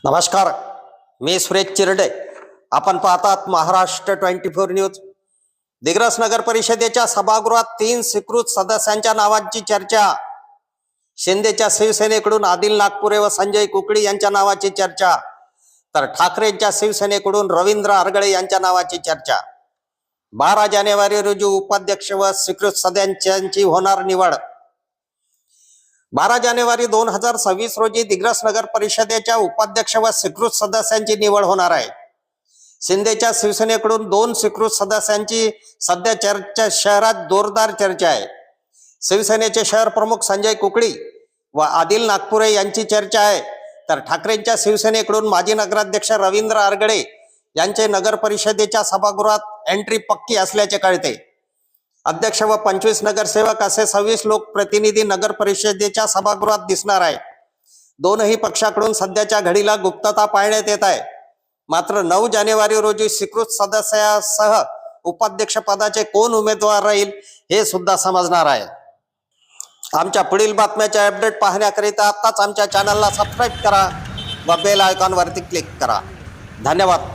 नमस्कार, मी सुरेश चिरडे. आपण पाहतात महाराष्ट्र 24 न्यूज. दिग्रस नगर परिषदेच्या सभागृहात 3 स्वीकृत सदस्यांच्या नावांची चर्चा. शिंदेच्या शिवसेनेकडून आदिल नागपुरे व संजय कुकडी यांच्या नावाची चर्चा, तर ठाकरेंच्या शिवसेनेकडून रवींद्र आरगळे यांच्या नावाची चर्चा. 12 जानेवारी रोजी उपाध्यक्ष व स्वीकृत सदस्यांची होणार निवड. 12 जानेवारी 2026 रोजी दिग्रस नगर परिषदेच्या उपाध्यक्ष व स्वीकृत सदस्यांची निवड होणार आहे. शिंदेच्या शिवसेनेकडून 2 स्वीकृत सदस्यांची सध्या शहरात जोरदार चर्चा आहे. शिवसेनेचे शहर प्रमुख संजय कुकडी व आदिल नागपुरे यांची चर्चा आहे, तर ठाकरेंच्या शिवसेनेकडून माजी नगराध्यक्ष रवींद्र आरगळे यांचे नगर परिषदेच्या सभागृहात एंट्री पक्की असल्याचे कळते. अध्यक्ष व 25 नगरसेवक असे 26 लोकप्रतिनिधी नगर परिषदेच्या सभागृहात दिसणार आहे. दोनही पक्षाकडून सध्याच्या घडीला गुप्तता पाळण्यात येत आहे. मात्र 9 जानेवारी रोजी स्वीकृत सदस्यासह उपाध्यक्ष पदाचे कोण उमेदवार राहील हे सुद्धा समजणार आहे. आमच्या पुढील बातम्याचे अपडेट पाहण्याकरिता आताच आमच्या चॅनलला सबस्क्राईब करा व बेल आयकॉनवरती क्लिक करा. धन्यवाद.